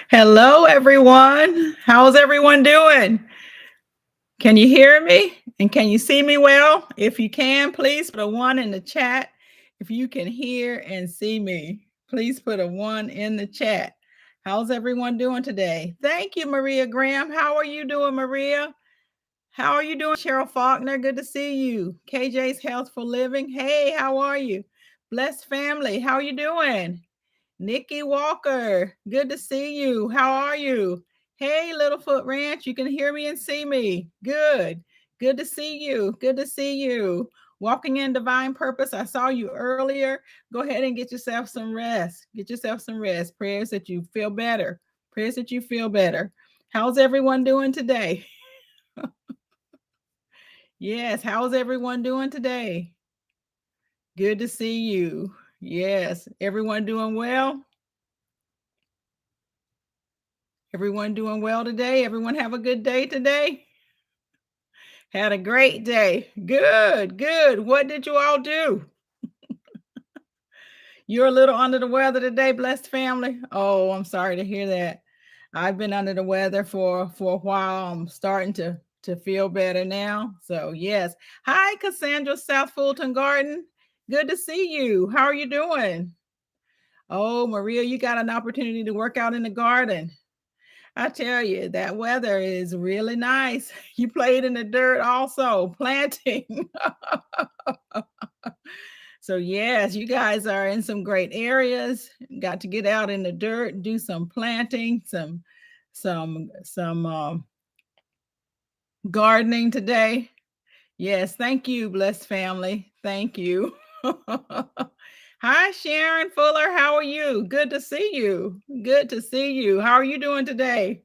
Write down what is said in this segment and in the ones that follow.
Hello, everyone. How's everyone doing? Can you hear me? And can you see me well? If you can, please put a one in the chat. If you can hear and see me, please put a one in the chat. How's everyone doing today? Thank you, Maria Graham. How are you doing, Maria? How are you doing, Cheryl Faulkner? Good to see you. KJ's Healthful Living. Hey, how are you? Blessed family. How are you doing? Nikki Walker, good to see you. How are you? Hey, Littlefoot Ranch, you can hear me and see me. Good. Good to see you. Good to see you. Walking in divine purpose. I saw you earlier. Go ahead and get yourself some rest. Get yourself some rest. Prayers that you feel better. Prayers that you feel better. How's everyone doing today? Yes, how's everyone doing today? Good to see you. Yes, everyone doing well? Everyone doing well today? Everyone have a good day today? Had a great day. Good, good. What did you all do? You're a little under the weather today, blessed family. Oh, I'm sorry to hear that. I've been under the weather for a while. I'm starting to feel better now. So yes. Hi, Cassandra, South Fulton Garden. Good to see you. How are you doing? Oh, Maria, you got an opportunity to work out in the garden. I tell you, that weather is really nice. You played in the dirt also, planting. So yes, you guys are in some great areas. Got to get out in the dirt, do some planting, some gardening today. Yes, thank you, blessed family. Thank you. Hi, Sharon Fuller. How are you? Good to see you. Good to see you. How are you doing today?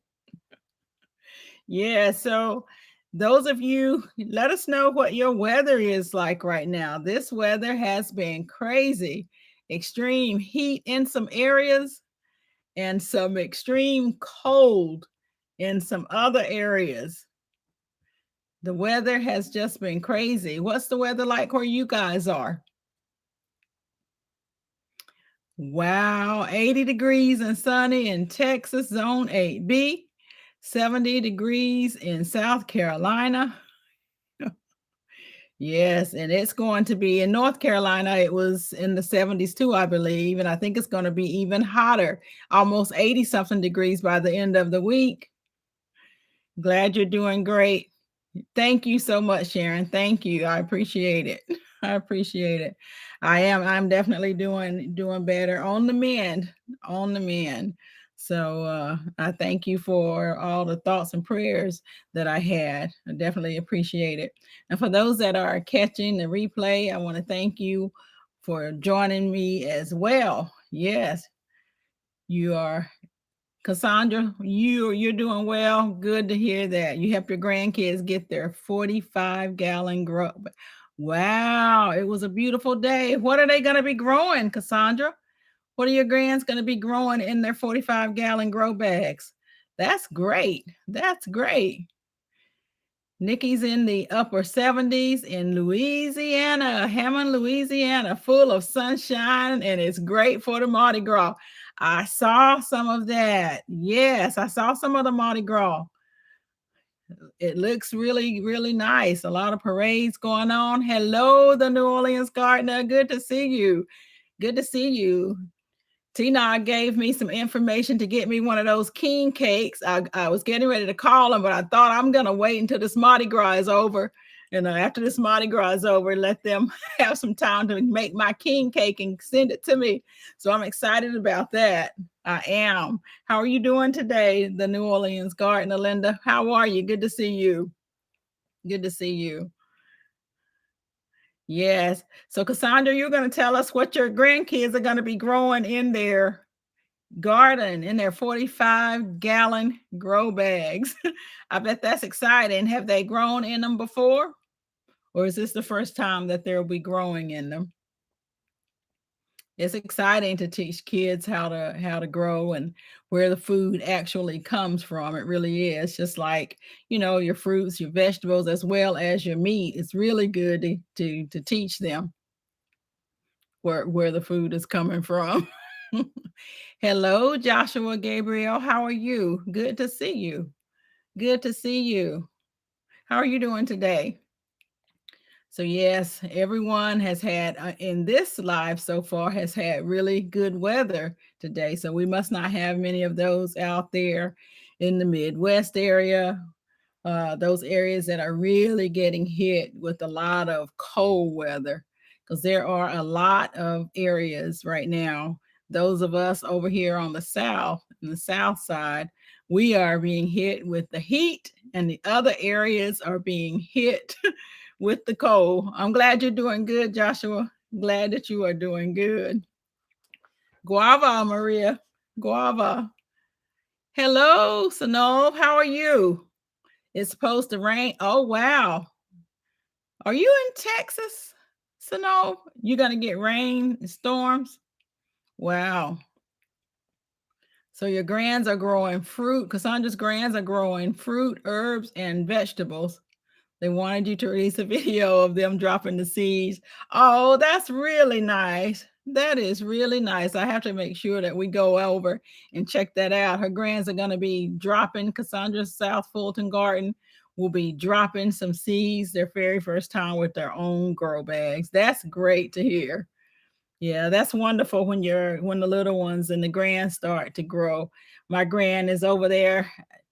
Yeah, so those of you, let us know what your weather is like right now. This weather has been crazy. Extreme heat in some areas and some extreme cold in some other areas. The weather has just been crazy. What's the weather like where you guys are? Wow, 80 degrees and sunny in Texas, zone 8B, 70 degrees in South Carolina. Yes, and it's going to be in North Carolina. It was in the 70s too, I believe. And I think it's going to be even hotter, almost 80 something degrees by the end of the week. Glad you're doing great. Thank you so much, Sharon. Thank you. I appreciate it. I appreciate it. I'm definitely doing better on the mend, on the mend. So I thank you for all the thoughts and prayers that I had. I definitely appreciate it. And for those that are catching the replay, I want to thank you for joining me as well. Yes, you are Cassandra, you're doing well. Good to hear that. You help your grandkids get their 45-gallon grow. Wow, it was a beautiful day. What are they going to be growing, Cassandra? What are your grands going to be growing in their 45-gallon grow bags? That's great. That's great. Nikki's in the upper 70s in Louisiana, Hammond, Louisiana, full of sunshine, and it's great for the Mardi Gras. I saw some of that. Yes, I saw some of the Mardi Gras. It looks really, really nice. A lot of parades going on. Hello, the New Orleans Gardener. Good to see you. Good to see you. Tina gave me some information to get me one of those king cakes. I was getting ready to call him, but I thought I'm going to wait until this Mardi Gras is over. And after this Mardi Gras is over, let them have some time to make my king cake and send it to me. So I'm excited about that. I am. How are you doing today, the New Orleans Gardener, Linda? How are you? Good to see you. Good to see you. Yes. So Cassandra, you're going to tell us what your grandkids are going to be growing in their garden in their 45-gallon grow bags. I bet that's exciting. Have they grown in them before? Or is this the first time that they'll be growing in them? It's exciting to teach kids how to grow and where the food actually comes from. It really is. Just like, your fruits, your vegetables, as well as your meat. It's really good to teach them where the food is coming from. Hello, Joshua Gabriel. How are you? Good to see you. Good to see you. How are you doing today? So yes, everyone has had in this live so far has had really good weather today. So we must not have many of those out there in the Midwest area, those areas that are really getting hit with a lot of cold weather, because there are a lot of areas right now. Those of us over here on the south, in the south side, we are being hit with the heat, and the other areas are being hit with the cold. I'm glad you're doing good, Joshua. Glad that you are doing good. Guava, Maria. Guava. Hello, Sanov. How are you? It's supposed to rain. Oh, wow. Are you in Texas, Sanov? You're going to get rain and storms? Wow. So your grands are growing fruit. Cassandra's grands are growing fruit, herbs, and vegetables. They wanted you to release a video of them dropping the seeds. Oh, that's really nice. That is really nice. I have to make sure that we go over and check that out. Her grands are going to be dropping, Cassandra's South Fulton Garden will be dropping some seeds their very first time with their own grow bags. That's great to hear. Yeah, that's wonderful when the little ones and the grand start to grow. My grand is over there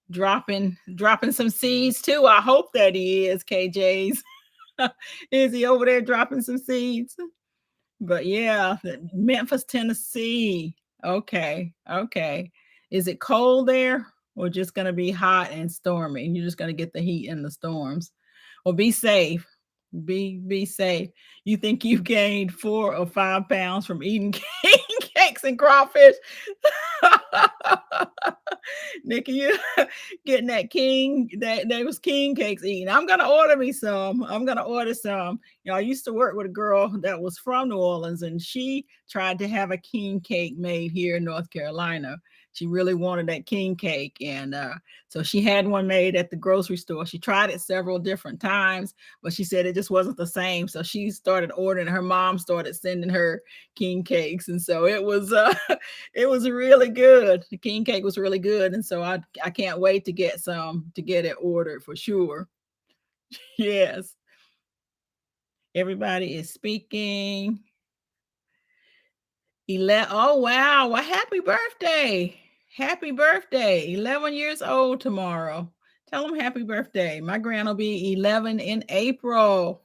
dropping some seeds too. I hope that he is, KJ's. Is he over there dropping some seeds? But yeah, Memphis, Tennessee. Okay, okay. Is it cold there or just going to be hot and stormy? You're just going to get the heat and the storms. Well, be safe. Be safe. You think you've gained 4 or 5 pounds from eating cakes and crawfish? Nikki, you getting that was king cakes eating. I'm gonna order me some. I'm gonna order some. You know, I used to work with a girl that was from New Orleans, and she tried to have a king cake made here in North Carolina. She really wanted that king cake, and so she had one made at the grocery store. She tried it several different times, but she said it just wasn't the same. So she started ordering. Her mom started sending her king cakes, and so it was it was really good. The king cake was really good, and so I can't wait to get it ordered for sure. Yes, everybody is speaking. Oh wow! Well, happy birthday! Happy birthday! 11 years old tomorrow. Tell them happy birthday. My grand will be 11 in April.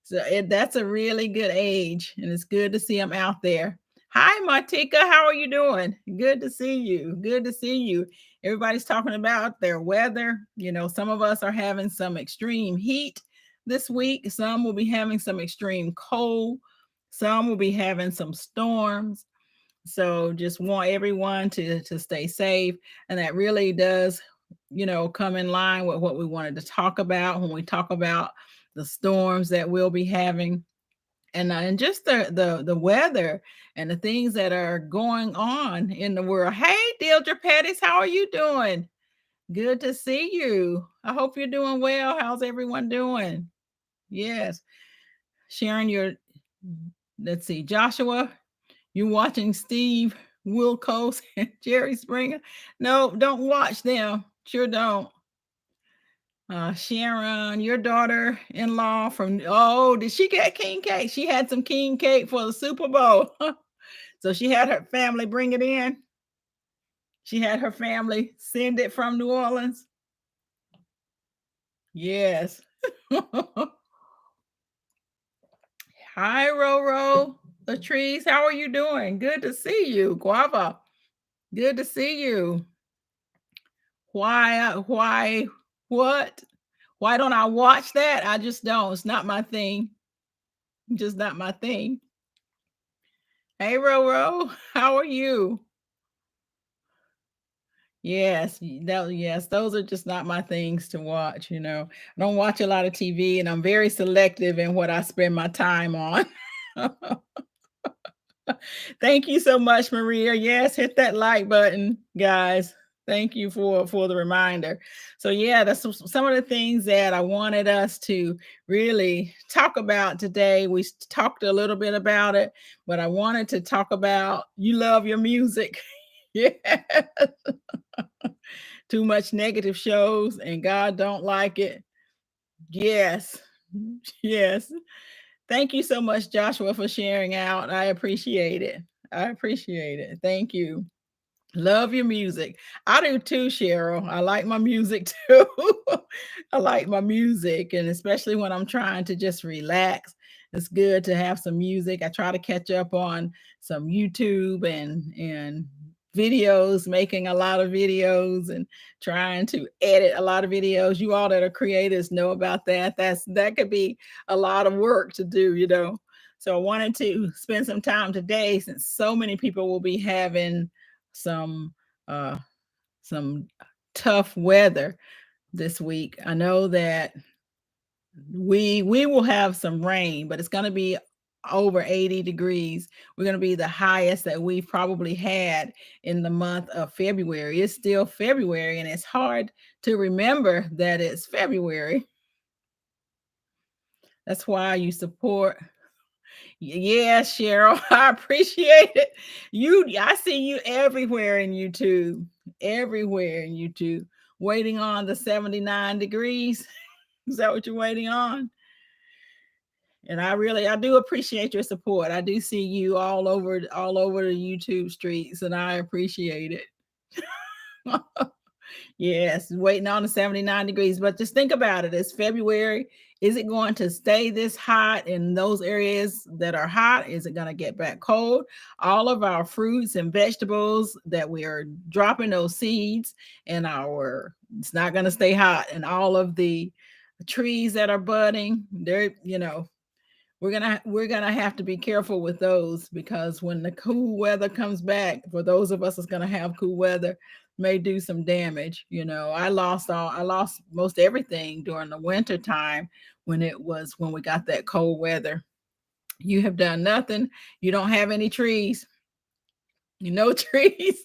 So that's a really good age, and it's good to see them out there. Hi, Martika. How are you doing? Good to see you. Good to see you. Everybody's talking about their weather. You know, some of us are having some extreme heat this week. Some will be having some extreme cold. Some will be having some storms. So just want everyone to stay safe. And that really does, come in line with what we wanted to talk about when we talk about the storms that we'll be having, and just the weather and the things that are going on in the world. Hey, Deirdre Pettis, how are you doing? Good to see you. I hope you're doing well. How's everyone doing? Yes. Sharon, let's see, Joshua, you watching Steve Wilkos and Jerry Springer? No, don't watch them. Sure don't. Sharon, your daughter-in-law did she get king cake? She had some king cake for the Super Bowl. So she had her family bring it in. She had her family send it from New Orleans. Yes. Hi, Roro. Latrice, how are you doing? Good to see you. Guava, good to see you. What? Why don't I watch that? I just don't. It's not my thing. Just not my thing. Hey, Roro, how are you? Yes, those are just not my things to watch. I don't watch a lot of TV, and I'm very selective in what I spend my time on. Thank you so much, Maria. Yes, hit that like button, guys. Thank you for the reminder. So yeah, that's some of the things that I wanted us to really talk about today. We talked a little bit about it, but I wanted to talk about you love your music. Yeah. Too much negative shows and God don't like it. Yes. Yes. Thank you so much, Joshua, for sharing out. I appreciate it. I appreciate it. Thank you. Love your music. I do too, Cheryl. I like my music too. I like my music, and especially when I'm trying to just relax, it's good to have some music. I try to catch up on some YouTube and videos, making a lot of videos and trying to edit a lot of videos. You all that are creators know about that. That could be a lot of work to do, you know. So I wanted to spend some time today since so many people will be having some uh some tough weather this week. I know that we will have some rain, but it's going to be over 80 degrees. We're going to be the highest that we've probably had in the month of February. It's still February and it's hard to remember that it's February. That's why you support. Yes, Cheryl, I appreciate it. I see you everywhere in YouTube, everywhere in YouTube, waiting on the 79 degrees. Is that what you're waiting on? And I do appreciate your support. I do see you all over the YouTube streets, and I appreciate it. Yes, waiting on the 79 degrees. But just think about it. It's February. Is it going to stay this hot in those areas that are hot? Is it going to get back cold? All of our fruits and vegetables that we are dropping those seeds and it's not going to stay hot. And all of the trees that are budding, we're gonna have to be careful with those because when the cool weather comes back, for those of us that's gonna have cool weather, may do some damage. I lost most everything during the winter time when we got that cold weather. You have done nothing. You don't have any trees. No trees.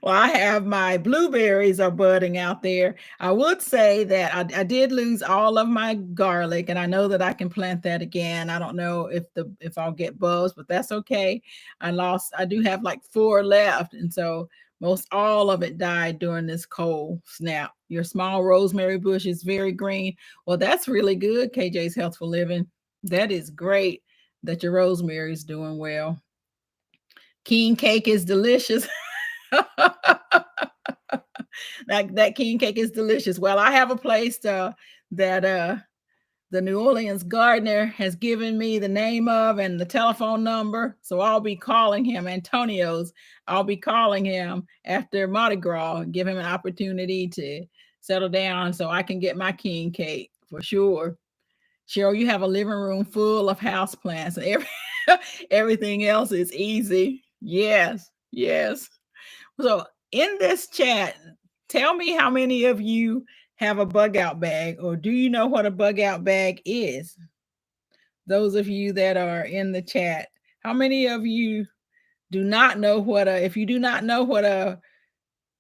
Well, I have my blueberries are budding out there. I would say that I did lose all of my garlic, and I know that I can plant that again. I don't know if I'll get bugs, but that's okay. I do have like 4 left, and so most all of it died during this cold snap. Your small rosemary bush is very green. Well, that's really good, KJ's Healthful Living. That is great that your rosemary is doing well. King cake is delicious. That king cake is delicious. Well, I have a place that the New Orleans gardener has given me the name of and the telephone number. So I'll be calling him, Antonio's. I'll be calling him after Mardi Gras, give him an opportunity to settle down so I can get my king cake for sure. Cheryl, you have a living room full of house plants. Everything else is easy. Yes, yes. So in this chat, tell me how many of you have a bug out bag, or do you know what a bug out bag is? Those of you that are in the chat, how many of you do not know if you do not know what a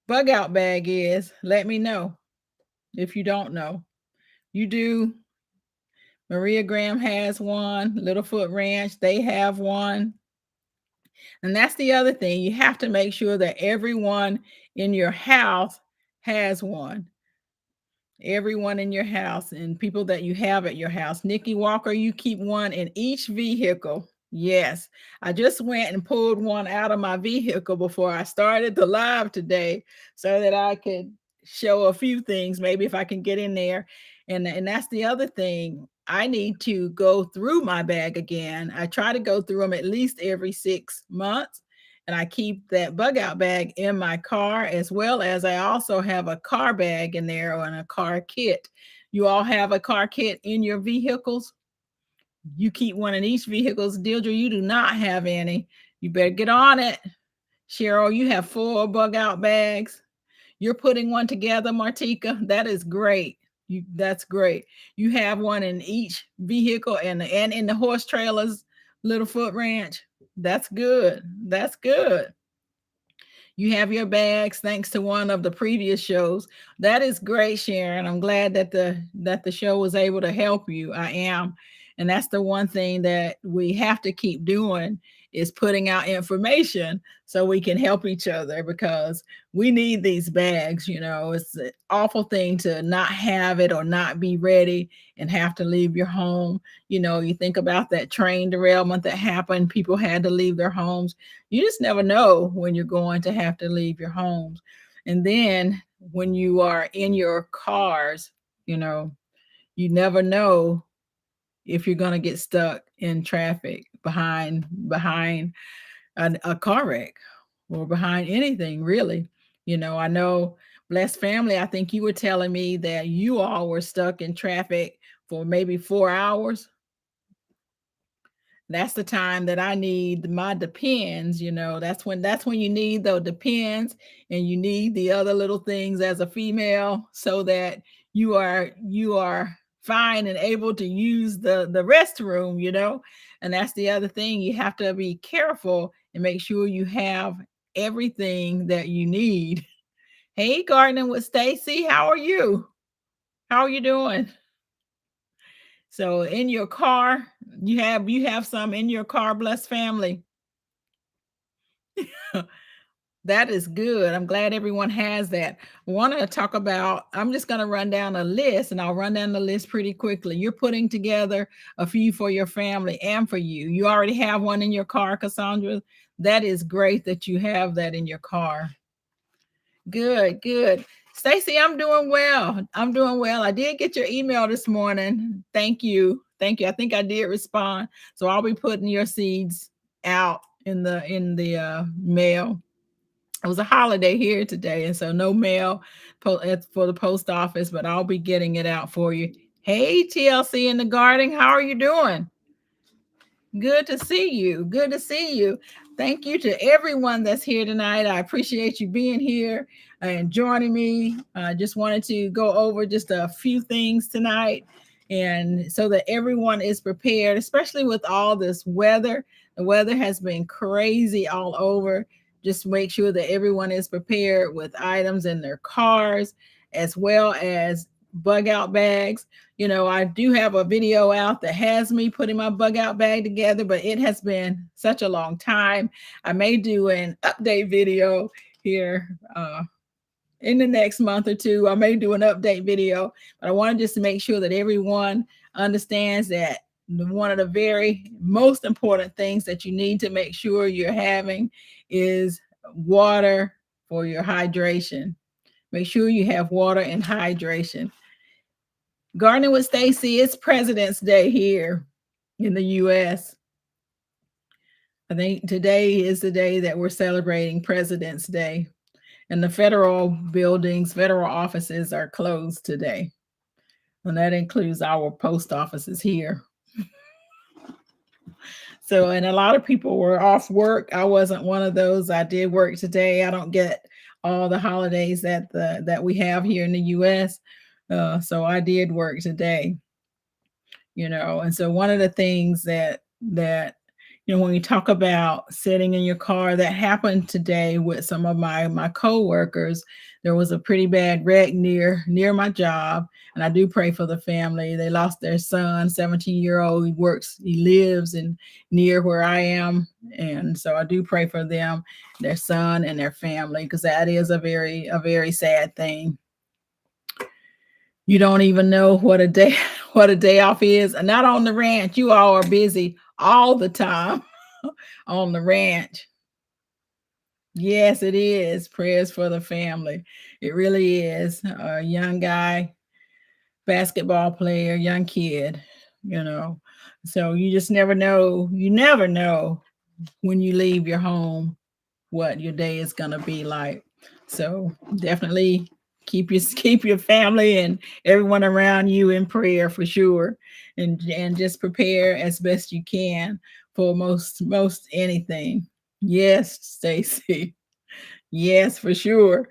bug out bag is, let me know if you don't know. You do. Maria Graham has one, Littlefoot Ranch, they have one. And that's the other thing. You have to make sure that everyone in your house has one. Everyone in your house and people that you have at your house. Nikki Walker, you keep one in each vehicle. Yes, I just went and pulled one out of my vehicle before I started the live today so that I could show a few things, maybe if I can get in there. And that's the other thing. I need to go through my bag again. I try to go through them at least every 6 months. And I keep that bug out bag in my car, as well as I also have a car bag in there and a car kit. You all have a car kit in your vehicles? You keep one in each vehicle. Deirdre, you do not have any. You better get on it. Cheryl, you have 4 bug out bags. You're putting one together, Martika. That is great. That's great. You have one in each vehicle and in the horse trailers, Littlefoot Ranch. That's good. That's good. You have your bags thanks to one of the previous shows. That is great, Sharon. I'm glad that the show was able to help you. I am. And that's the one thing that we have to keep doing is putting out information so we can help each other because we need these bags. It's an awful thing to not have it or not be ready and have to leave your home. You think about that train derailment that happened, people had to leave their homes. You just never know when you're going to have to leave your homes. And then when you are in your cars, you never know if you're going to get stuck in traffic behind a car wreck or behind anything really. I know, blessed family, I think you were telling me that you all were stuck in traffic for maybe 4 hours. That's the time that I need my depends. That's when you need the depends, and you need the other little things as a female so that you are fine and able to use the restroom. And that's the other thing, you have to be careful and make sure you have everything that you need. Hey, gardening with Stacy, how are you? How are you doing? So in your car, you have some in your car, blessed family. That is good. I'm glad everyone has that. Want to talk about, I'm just going to run down a list, and I'll run down the list pretty quickly. You're putting together a few for your family and for you. You already have one in your car, Cassandra. That is great that you have that in your car. Good, good. Stacy, I'm doing well. I'm doing well. I did get your email this morning. Thank you. Thank you. I think I did respond. So I'll be putting your seeds out in the mail. It was a holiday here today, and so no mail for the post office, but I'll be getting it out for you. Hey, TLC in the garden, how are you doing? Good to see you. Good to see you. Thank you to everyone that's here tonight. I appreciate you being here and joining me. I just wanted to go over just a few things tonight, and so that everyone is prepared, especially with all this weather. The weather has been crazy all over. Just make sure that everyone is prepared with items in their cars as well as bug out bags. I do have a video out that has me putting my bug out bag together, but it has been such a long time. I may do an update video here in the next month or two. I may do an update video, but I want to just make sure that everyone understands that one of the very most important things that you need to make sure you're having is water for your hydration. Make sure you have water and hydration. Gardening with Stacy, it's President's Day here in the U.S. I think today is the day that we're celebrating President's Day, and the federal buildings, federal offices are closed today. And that includes our post offices here. So, and a lot of people were off work. I wasn't one of those. I did work today. I don't get all the holidays that we have here in the U.S. So I did work today. And so one of the things that when we talk about sitting in your car, that happened today with some of my coworkers. There was a pretty bad wreck near my job, and I do pray for the family. They lost their son, 17-year-old. He lives in near where I am, and so I do pray for them, their son, and their family, because that is a very sad thing. You don't even know what a day off is. And not on the ranch. You all are busy all the time on the ranch. Yes, it is. Prayers for the family. It really is. A young guy, basketball player, young kid, So you just never know. You never know when you leave your home what your day is going to be like. So definitely keep your family and everyone around you in prayer for sure, and just prepare as best you can for most anything. Yes, Stacy. Yes, for sure.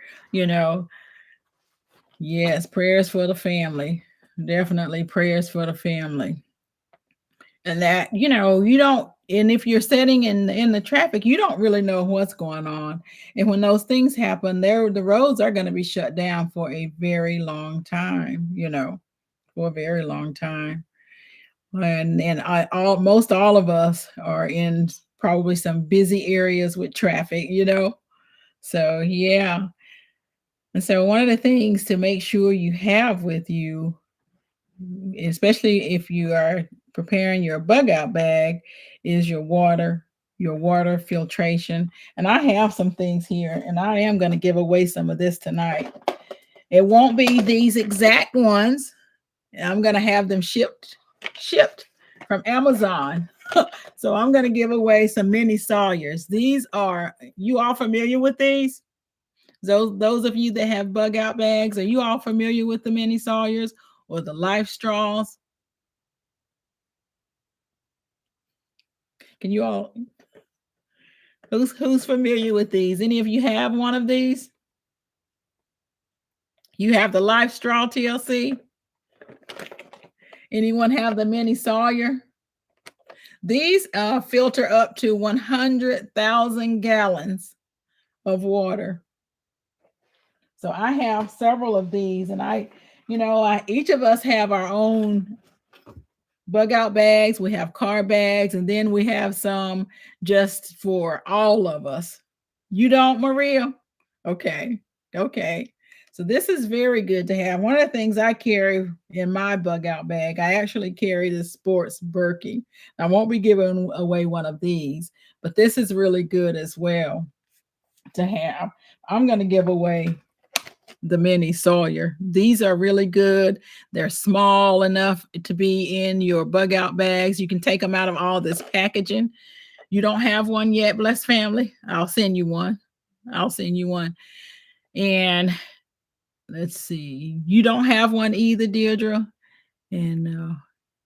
Yes, prayers for the family. Definitely prayers for the family. And that, you don't, and if you're sitting in the traffic, you don't really know what's going on. And when those things happen, the roads are going to be shut down for a very long time, for a very long time. And most all of us are in probably some busy areas with traffic. So yeah. And so one of the things to make sure you have with you, especially if you are preparing your bug out bag, is your water filtration. And I have some things here, and I am going to give away some of this tonight. It won't be these exact ones. I'm going to have them shipped from Amazon. So I'm going to give away some mini Sawyers. These are, you all familiar with these? Those of you that have bug out bags, are you all familiar with the mini Sawyers or the Life Straws? Can you all, who's familiar with these? Any of you have one of these? You have the Life Straw TLC? Anyone have the mini Sawyer? These filter up to 100,000 gallons of water. So I have several of these, and each of us have our own bug out bags. We have car bags, and then we have some just for all of us. You don't, Maria? Okay. So this is very good to have. One of the things I carry in my bug out bag, I actually carry the sports Berkey. I won't be giving away one of these, but this is really good as well to have. I'm going to give away the mini Sawyer. These are really good. They're small enough to be in your bug out bags. You can take them out of all this packaging. You don't have one yet, blessed family? I'll send you one. And let's see. You don't have one either, Deirdre? And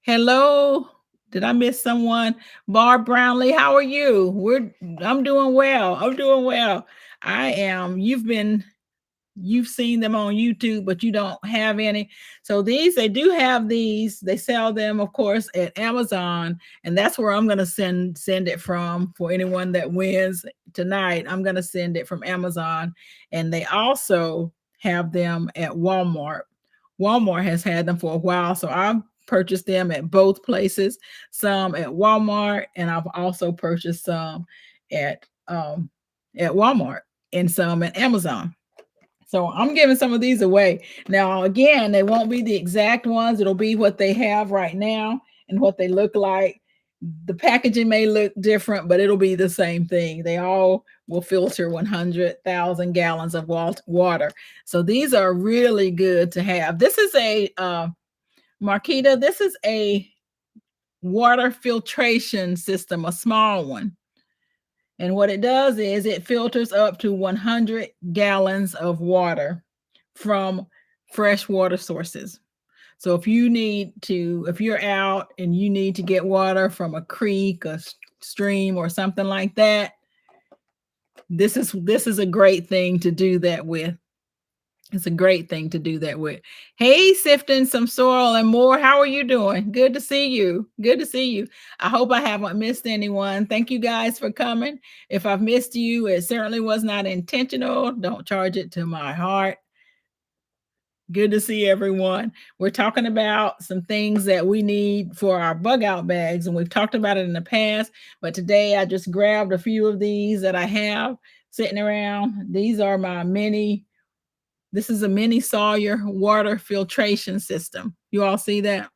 hello. Did I miss someone? Barb Brownlee, how are you? I'm doing well. I am. You've seen them on YouTube, but you don't have any. So they do have these. They sell them, of course, at Amazon, and that's where I'm going to send it from for anyone that wins tonight. I'm going to send it from Amazon, and they also have them at Walmart. Walmart has had them for a while, so I've purchased them at both places. Some at Walmart, and I've also purchased some at Walmart and some at Amazon. So I'm giving some of these away. Now, again, they won't be the exact ones. It'll be what they have right now and what they look like. The packaging may look different, but it'll be the same thing. They all will filter 100,000 gallons of water. So these are really good to have. This is a, Marquita, this is a water filtration system, a small one. And what it does is it filters up to 100 gallons of water from fresh water sources. So if you're out and you need to get water from a creek, a stream, or something like that, this is a great thing to do that with. It's a great thing to do that with. Hey, Sifting Some Soil and More. How are you doing? Good to see you. I hope I haven't missed anyone. Thank you guys for coming. If I've missed you, it certainly was not intentional. Don't charge it to my heart. Good to see everyone. We're talking about some things that we need for our bug out bags, and we've talked about it in the past, but today I just grabbed a few of these that I have sitting around. These are my This is a mini Sawyer water filtration system. You all see that?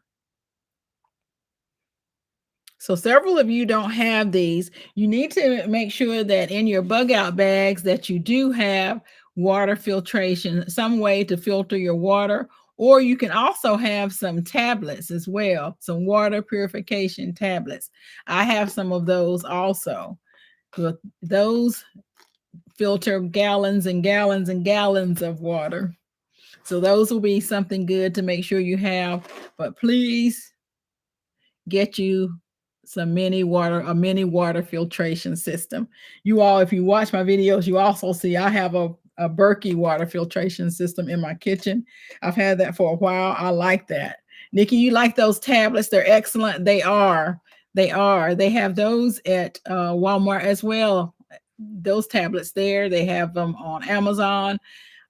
So several of you don't have these. You need to make sure that in your bug out bags that you do have water filtration, some way to filter your water, or you can also have some tablets as well, some water purification tablets. I have some of those also. But those filter gallons and gallons and gallons of water. So those will be something good to make sure you have, but please get you a mini water filtration system. You all, if you watch my videos, you also see I have a Berkey water filtration system in my kitchen. I've had that for a while. I like that. Nikki, you like those tablets? They're excellent. They are. They are. They have those at Walmart as well. Those tablets there. They have them on Amazon.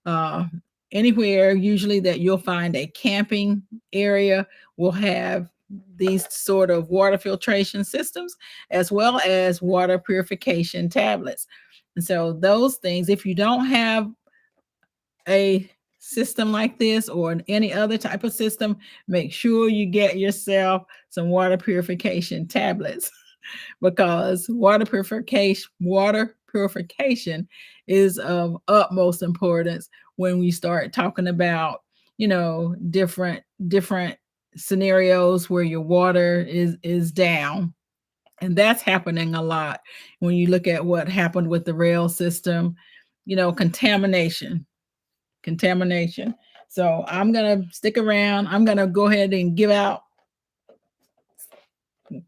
Uh, Anywhere usually that you'll find a camping area will have these sort of water filtration systems as well as water purification tablets. And so those things, if you don't have a system like this or any other type of system, make sure you get yourself some water purification tablets because water purification is of utmost importance when we start talking about, different scenarios where your water is down. And that's happening a lot when you look at what happened with the rail system, contamination. So I'm going to stick around. I'm going to go ahead and give out.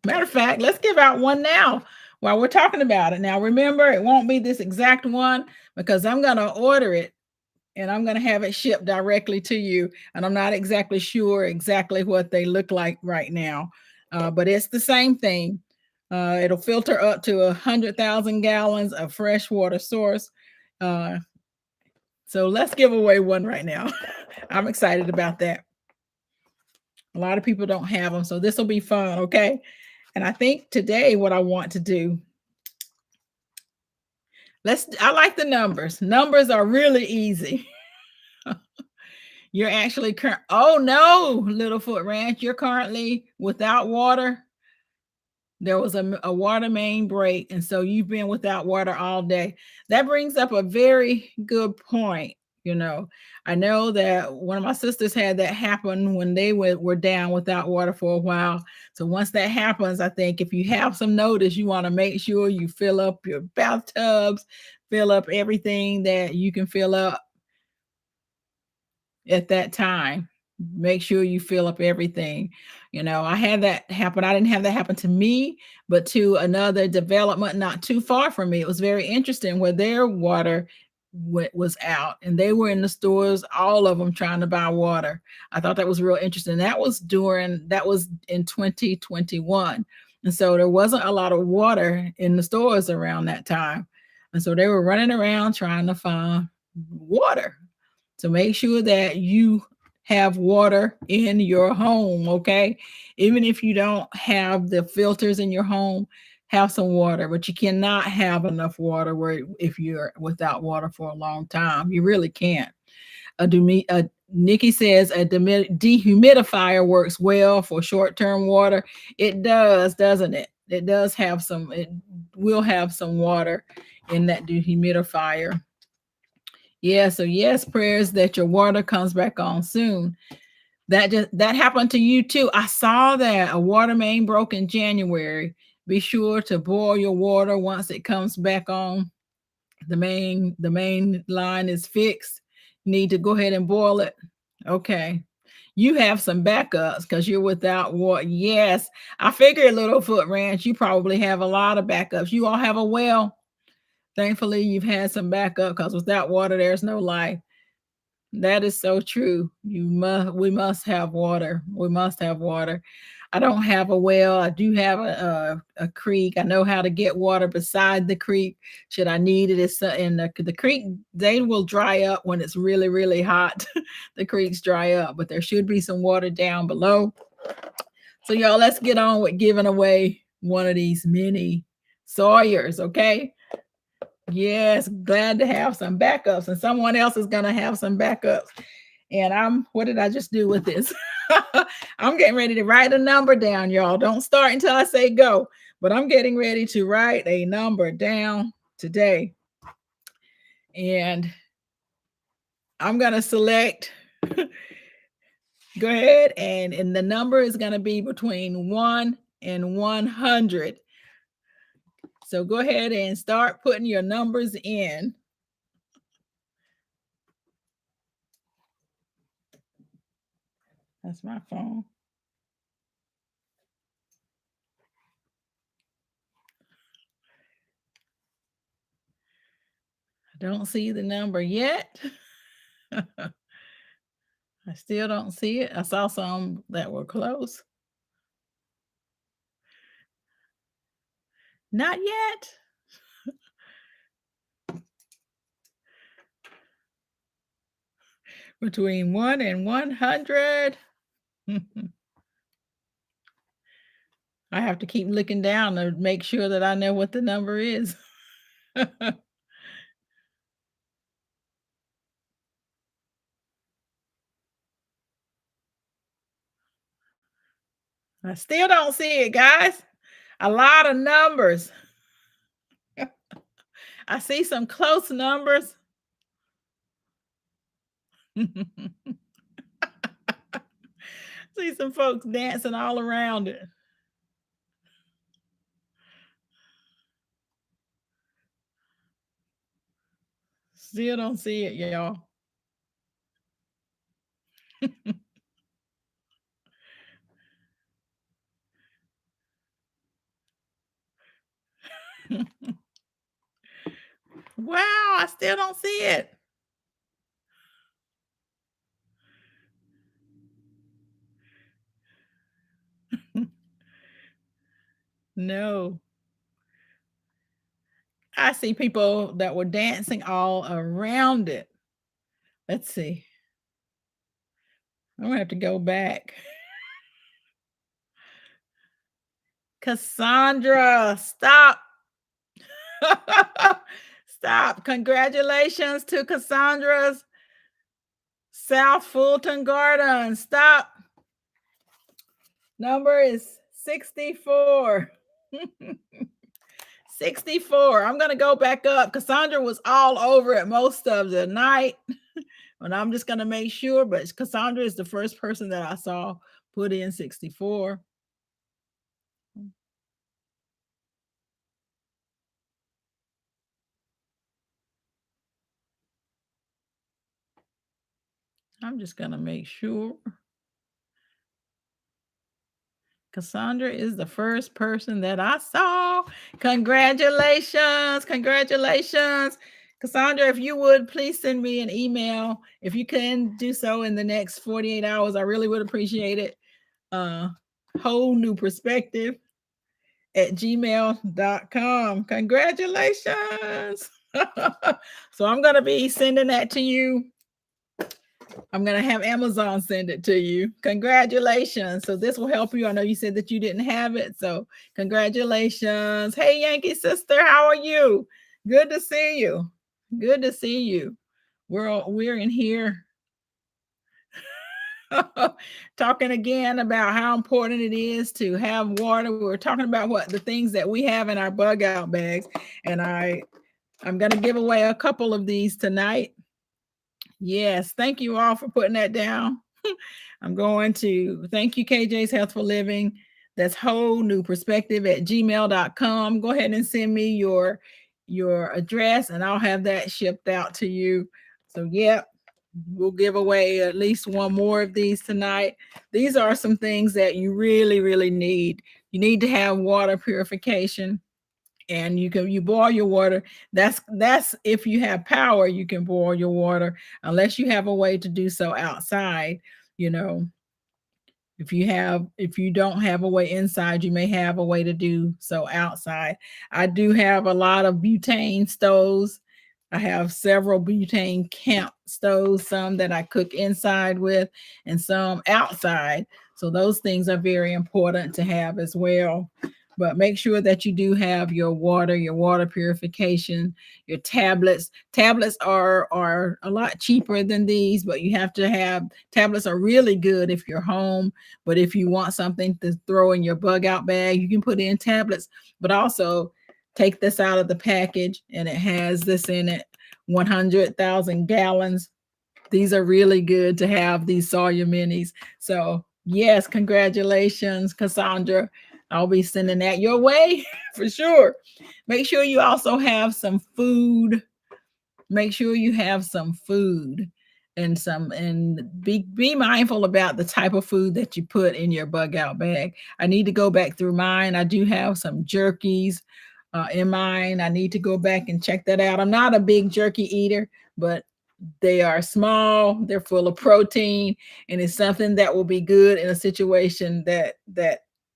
Matter of fact, let's give out one now while we're talking about it. Now, remember, it won't be this exact one because I'm going to order it and I'm going to have it shipped directly to you. And I'm not exactly sure exactly what they look like right now, but it's the same thing. It'll filter up to 100,000 gallons of fresh water source. So let's give away one right now. I'm excited about that. A lot of people don't have them, so this will be fun, okay? And I think today what I want to do, I like the numbers. Numbers are really easy. You're actually oh no, Littlefoot Ranch, you're currently without water. There was a water main break, and so you've been without water all day. That brings up a very good point. I know that one of my sisters had that happen when they were down without water for a while. So once that happens, I think if you have some notice, you want to make sure you fill up your bathtubs, fill up everything that you can fill up at that time. Make sure you fill up everything. I had that happen. I didn't have that happen to me, but to another development not too far from me. It was very interesting where their water was out and they were in the stores, all of them trying to buy water. I thought that was real interesting. That was in 2021. And so there wasn't a lot of water in the stores around that time. And so they were running around trying to find water. So make sure that you have water in your home, okay? Even if you don't have the filters in your home, have some water, but you cannot have enough water if you're without water for a long time. You really can't. Nikki says a dehumidifier works well for short-term water. It does, doesn't it? It will have some water in that dehumidifier. Yeah, so yes, prayers that your water comes back on soon. That happened to you too. I saw that a water main broke in January. Be sure to boil your water once it comes back on. The main line is fixed. You need to go ahead and boil it. Okay. You have some backups because you're without water. Yes, I figured Littlefoot Ranch, you probably have a lot of backups. You all have a well. Thankfully, you've had some backup because without water, there's no life. That is so true. We must have water. We must have water. I don't have a well. I do have a creek. I know how to get water beside the creek. Should I need it? It's in the creek. They will dry up when it's really, really hot. The creeks dry up, but there should be some water down below. So y'all, let's get on with giving away one of these mini Sawyers, okay? Yes, glad to have some backups, and someone else is going to have some backups. And what did I just do with this? I'm getting ready to write a number down, y'all. Don't start until I say go, but I'm getting ready to write a number down today. And I'm going to select, go ahead, and the number is going to be between 1 and 100. So go ahead and start putting your numbers in. That's my phone. I don't see the number yet. I still don't see it. I saw some that were close. Not yet. Between 1 and 100. I have to keep looking down to make sure that I know what the number is. I still don't see it, guys. A lot of numbers. I see some close numbers. See some folks dancing all around it. Still don't see it, y'all. Wow, I still don't see it. No. I see people that were dancing all around it. Let's see. I'm gonna have to go back. Cassandra, stop. Stop. Congratulations to Cassandra's South Fulton Garden. Stop. Number is 64. 64. I'm going to go back up. Cassandra was all over it most of the night. And I'm just going to make sure. But Cassandra is the first person that I saw put in 64. I'm just going to make sure. Cassandra is the first person that I saw. Congratulations. Congratulations. Cassandra, if you would please send me an email. If you can do so in the next 48 hours, I really would appreciate it. Whole new perspective at gmail.com. Congratulations. So I'm going to be sending that to you. I'm going to have Amazon send it to you. Congratulations. So this will help you. I know you said that you didn't have it. So congratulations. Hey, Yankee sister, how are you? Good to see you. Good to see you. We're in here talking again about how important it is to have water. We're talking about what the things that we have in our bug out bags. And I'm going to give away a couple of these tonight. Yes, thank you all for putting that down. I'm going to thank you, KJ's Healthful Living. That's whole new perspective at gmail.com. Go ahead and send me your address and I'll have that shipped out to you. So, yep, we'll give away at least one more of these tonight. These are some things that you really, really need. You need to have water purification. And you boil your water. That's if you have power, you can boil your water, unless you have a way to do so outside. You know, if you don't have a way inside, you may have a way to do so outside. I do have a lot of butane stoves. I have several butane camp stoves, some that I cook inside with and some outside. So those things are very important to have as well. But make sure that you do have your water purification, your tablets. Tablets are a lot cheaper than these, but you have to have tablets are really good if you're home. But if you want something to throw in your bug out bag, you can put in tablets, but also take this out of the package and it has this in it, 100,000 gallons. These are really good to have, these Sawyer minis. So yes, congratulations, Cassandra. I'll be sending that your way for sure. Make sure you also have some food. Make sure you have some food and be mindful about the type of food that you put in your bug out bag. I need to go back through mine. I do have some jerkies in mine. I need to go back and check that out. I'm not a big jerky eater, but they are small, they're full of protein, and it's something that will be good in a situation that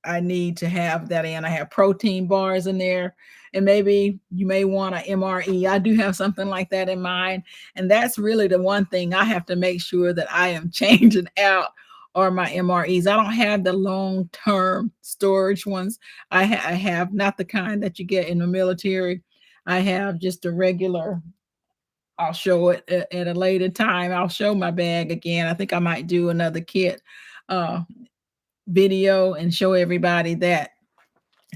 I need to have that in. I have protein bars in there, and maybe you may want an MRE. I do have something like that in mind, and that's really the one thing I have to make sure that I am changing out are my MREs. I don't have the long-term storage ones. I have not the kind that you get in the military. I have just a regular. I'll show it at a later time. I'll show my bag again. I think I might do another kit uh, video and show everybody that.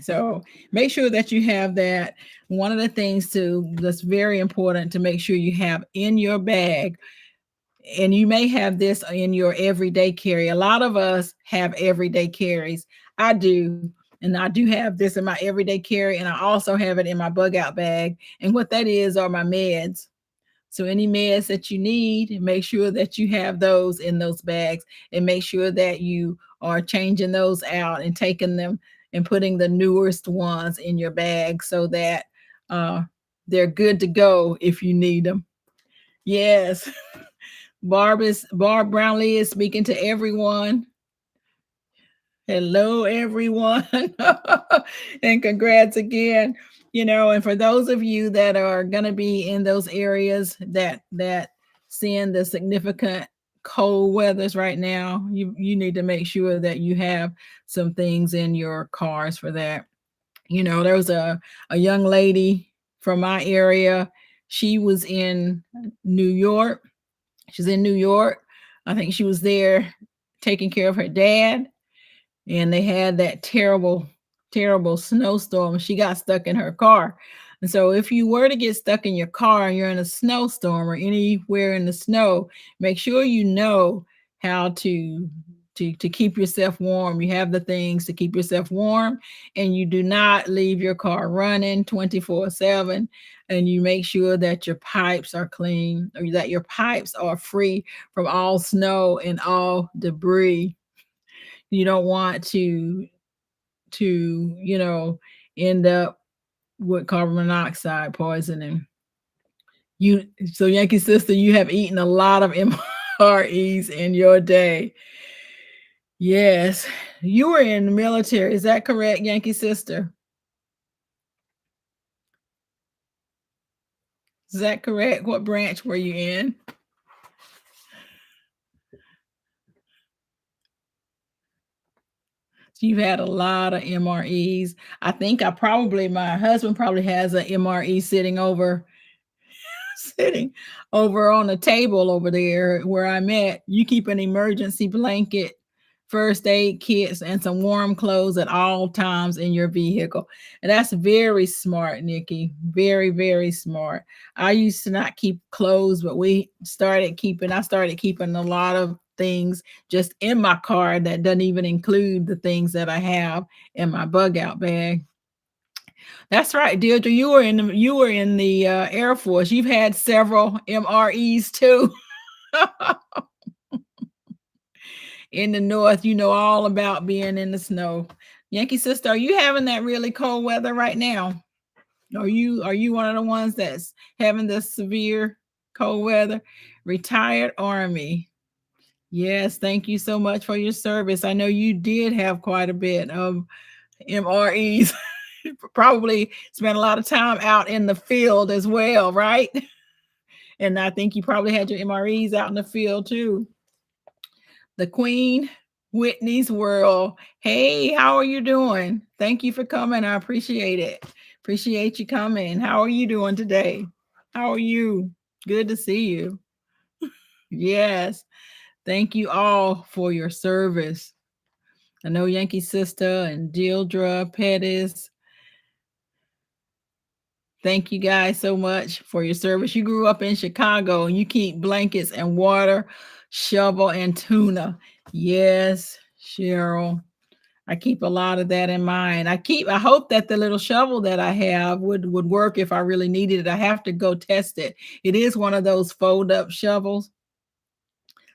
So make sure that you have that. One of the things that's very important to make sure you have in your bag, and you may have this in your everyday carry. A lot of us have everyday carries. I do. And I do have this in my everyday carry, and I also have it in my bug out bag. And what that is are my meds. So any meds that you need, make sure that you have those in those bags, and make sure that you are changing those out and taking them and putting the newest ones in your bag so that uh, they're good to go if you need them. Yes. Barb Brownlee is speaking to everyone. Hello, everyone. And congrats again. And for those of you that are going to be in those areas that seeing the significant cold weathers right now, you need to make sure that you have some things in your cars for that. There was a young lady from my area. She was in New York. She's in New York. I think she was there taking care of her dad, and they had that terrible, terrible snowstorm. She got stuck in her car. And so if you were to get stuck in your car and you're in a snowstorm or anywhere in the snow, make sure you know how to keep yourself warm. You have the things to keep yourself warm, and you do not leave your car running 24/7, and you make sure that your pipes are clean, or that your pipes are free from all snow and all debris. You don't want to end up with carbon monoxide poisoning. So Yankee Sister, you have eaten a lot of MREs in your day. Yes, you were in the military. Is that correct, Yankee Sister? Is that correct? What branch were you in? You've had a lot of MREs. I think my husband probably has an MRE sitting over on the table over there where I'm at. You keep an emergency blanket, first aid kits, and some warm clothes at all times in your vehicle. And that's very smart, Nikki. Very, very smart. I used to not keep clothes, but I started keeping a lot of things just in my car that doesn't even include the things that I have in my bug out bag. That's right, Deirdre. You were in the Air Force. You've had several MREs too. In the North, you know all about being in the snow. Yankee Sister, are you having that really cold weather right now? Are you one of the ones that's having the severe cold weather? Retired Army. Yes, thank you so much for your service. I know you did have quite a bit of MREs. Probably spent a lot of time out in the field as well, right? And I think you probably had your MREs out in the field too. The Queen, Whitney's World. Hey, how are you doing? Thank you for coming. I appreciate it. Appreciate you coming. How are you doing today? How are you? Good to see you. Yes. Thank you all for your service. I know Yankee Sister and Deirdre Pettis. Thank you guys so much for your service. You grew up in Chicago and you keep blankets and water, shovel, and tuna. Yes, Cheryl. I keep a lot of that in mind. I hope that the little shovel that I have would work if I really needed it. I have to go test it. It is one of those fold up shovels.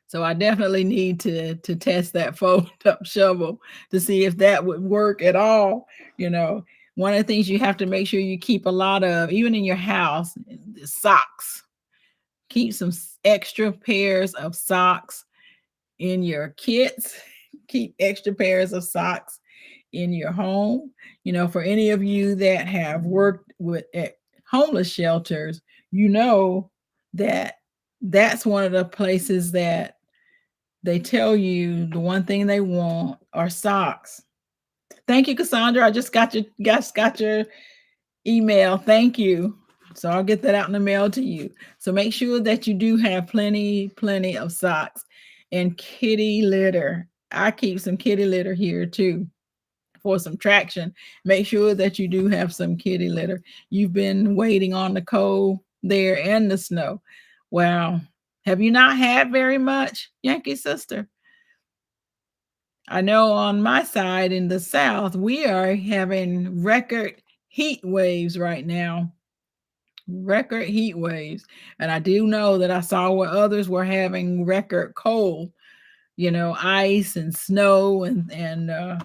So I definitely need to test that fold up shovel to see if that would work at all. One of the things you have to make sure you keep a lot of, even in your house, socks. Keep some extra pairs of socks in your kits. Keep extra pairs of socks in your home. For any of you that have worked with at homeless shelters, you know that that's one of the places that they tell you the one thing they want are socks. Thank you, Cassandra. I just got your email. Thank you. So I'll get that out in the mail to you. So make sure that you do have plenty of socks and kitty litter. I keep some kitty litter here too for some traction. Make sure that you do have some kitty litter. You've been waiting on the cold there and the snow. Wow. Have you not had very much, Yankee sister? I know on my side in the South, we are having record heat waves right now. Record heat waves. And I do know that I saw where others were having record cold, ice and snow and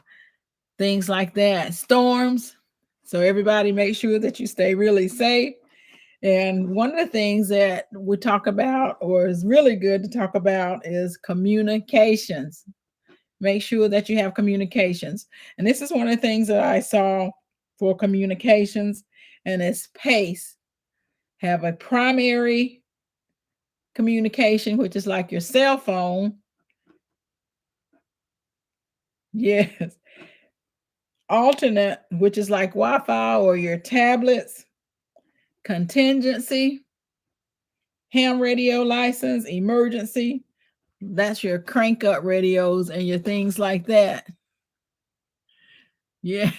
things like that, storms. So everybody make sure that you stay really safe. And one of the things that we talk about, or is really good to talk about, is communications. Make sure that you have communications. And this is one of the things that I saw for communications, and it's pace. Have a primary communication, which is like your cell phone. Yes. Alternate, which is like Wi-Fi or your tablets. Contingency, ham radio license, emergency. That's your crank up radios and your things like that. Yeah.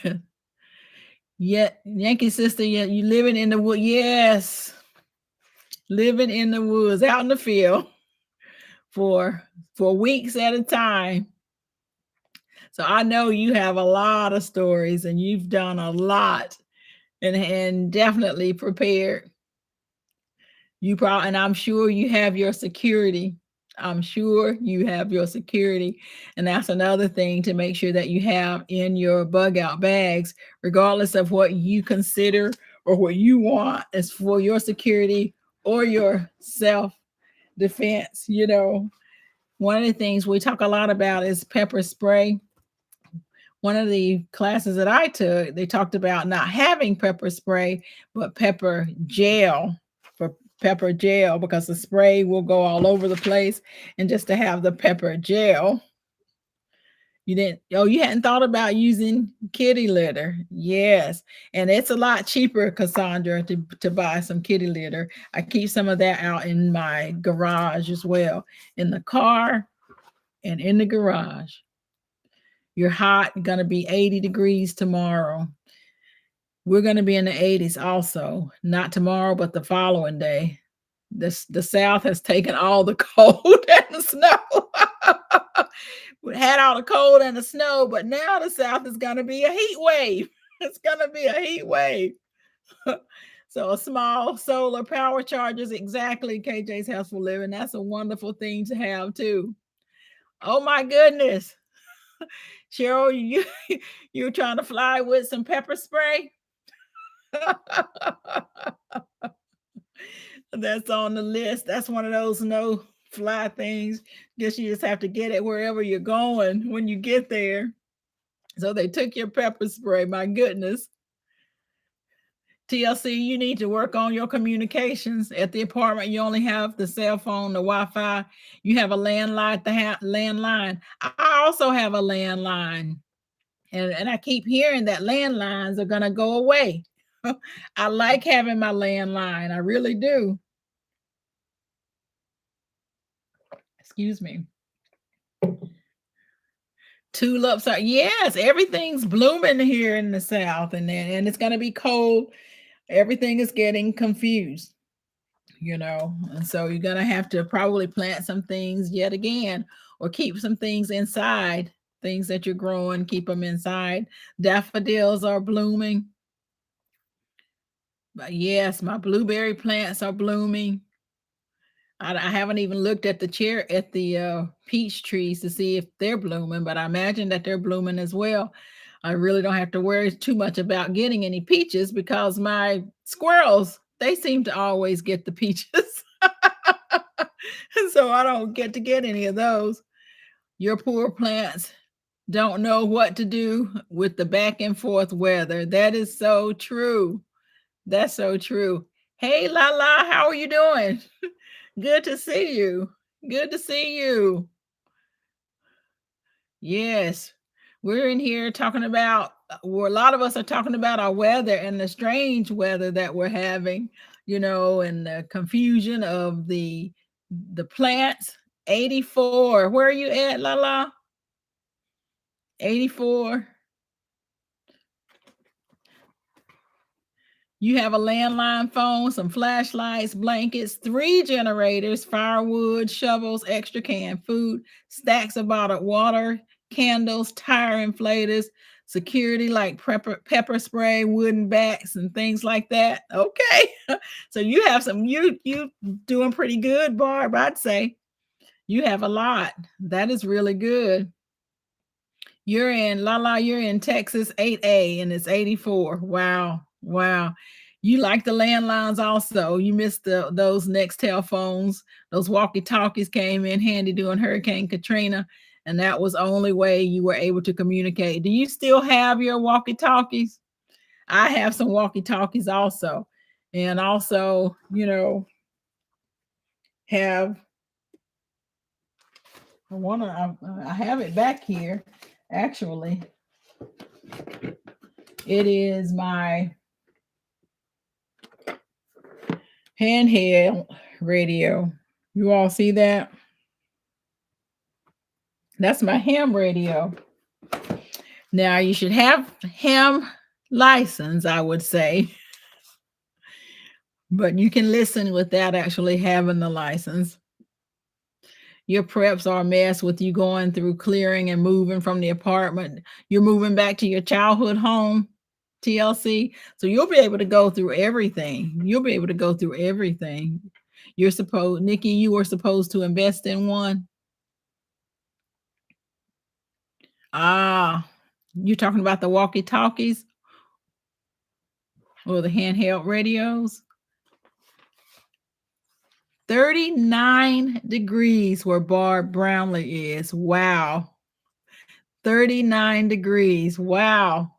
Yeah. Yankee sister, yeah, you living in the wood. Yes. Living in the woods, out in the field for weeks at a time. So I know you have a lot of stories and you've done a lot and definitely prepared. And I'm sure you have your security. I'm sure you have your security. And that's another thing to make sure that you have in your bug out bags, regardless of what you consider or what you want is for your security or your self defense. One of the things we talk a lot about is pepper spray. One of the classes that I took, they talked about not having pepper spray, but pepper gel, for pepper gel, because the spray will go all over the place. And just to have the pepper gel, you hadn't thought about using kitty litter. Yes. And it's a lot cheaper, Cassandra, to buy some kitty litter. I keep some of that out in my garage as well, in the car and in the garage. You're hot, going to be 80 degrees tomorrow. We're going to be in the 80s also, not tomorrow, but the following day. The South has taken all the cold and the snow. We had all the cold and the snow, but now the South is going to be a heat wave. It's going to be a heat wave. So a small solar power chargers, exactly, KJ's House for Living. That's a wonderful thing to have too. Oh my goodness. Cheryl, you're trying to fly with some pepper spray? That's on the list. That's one of those no fly things. Guess you just have to get it wherever you're going when you get there. So they took your pepper spray. My goodness. TLC, you need to work on your communications. At the apartment, you only have the cell phone, the Wi-Fi. You have a landline. Landline. I also have a landline. And I keep hearing that landlines are going to go away. I like having my landline. I really do. Excuse me. Tulips are, yes, everything's blooming here in the South, and it's going to be cold. Everything is getting confused, and so you're going to have to probably plant some things yet again, or keep some things inside. Things that you're growing, keep them inside. Daffodils are blooming. But yes, my blueberry plants are blooming. I haven't even looked at the peach trees to see if they're blooming, but I imagine that they're blooming as well. I really don't have to worry too much about getting any peaches because my squirrels, they seem to always get the peaches. So I don't get any of those. Your poor plants, Don't know what to do with the back and forth weather. That is so true. That's so true. Hey, Lala, how are you doing? Good to see you. Good to see you. Yes, we're in here talking about, well, a lot of us are talking about our weather and the strange weather that we're having, and the confusion of the plants. 84. Where are you at, Lala? 84. You have a landline phone, some flashlights, blankets, 3 generators, firewood, shovels, extra canned food, stacks of bottled water, candles, tire inflators, security like pepper spray, wooden bats, and things like that. Okay. So you have you doing pretty good, Barb. I'd say you have a lot. That is really good. You're in you're in Texas 8A and it's 84. Wow. Wow. You like the landlines also. You missed those Nextel phones. Those walkie-talkies came in handy during Hurricane Katrina, and that was the only way you were able to communicate. Do you still have your walkie-talkies? I have some walkie-talkies also. And also, have I have it back here actually. It is my handheld radio. You all see that? That's my ham radio. Now you should have ham license, I would say, but you can listen without actually having the license. Your preps are a mess with you going through clearing and moving from the apartment. You're moving back to your childhood home, TLC. So you'll be able to go through everything. You'll be able to go through everything. Nikki, you were supposed to invest in one. Ah, you're talking about the walkie-talkies or the handheld radios? 39 degrees where Barb Brownlee is. Wow. 39 degrees. Wow.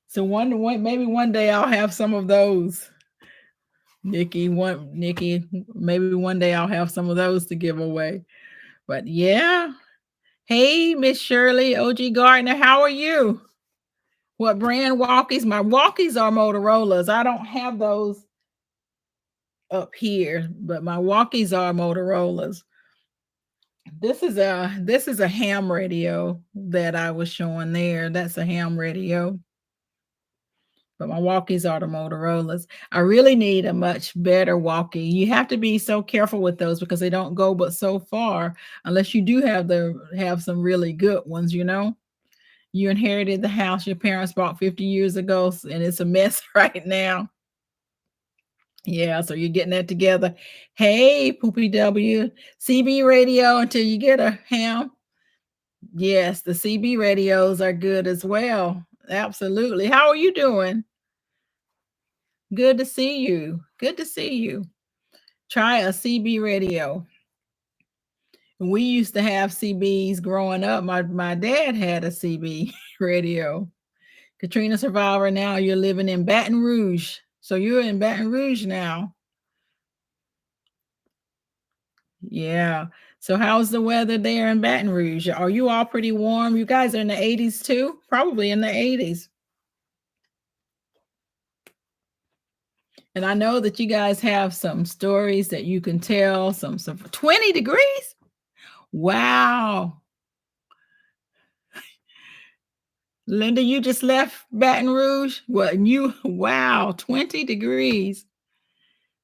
So maybe one day I'll have some of those. Nikki, maybe one day I'll have some of those to give away. But yeah. Hey, Miss Shirley, OG Gardner, how are you? What brand walkies? My walkies are Motorola's. I don't have those up here, but my walkies are Motorola's. This is a ham radio that I was showing there. That's a ham radio. But my walkies are the Motorola's. I really need a much better walkie. You have to be so careful with those because they don't go but so far unless you do have some really good ones, You inherited the house your parents bought 50 years ago and it's a mess right now. Yeah, so you're getting that together. Hey, Poopy W, CB radio until you get a ham. Yes, the CB radios are good as well. Absolutely. How are you doing? Good to see you. Good to see you. Try a CB radio. We used to have CBs growing up. My dad had a CB radio. Katrina survivor, now you're living in Baton Rouge. So you're in Baton Rouge now. Yeah. So how's the weather there in Baton Rouge? Are you all pretty warm? You guys are in the 80s too? Probably in the 80s. And I know that you guys have some stories that you can tell, some 20 degrees. Wow. Linda, you just left Baton Rouge? Wow, 20 degrees.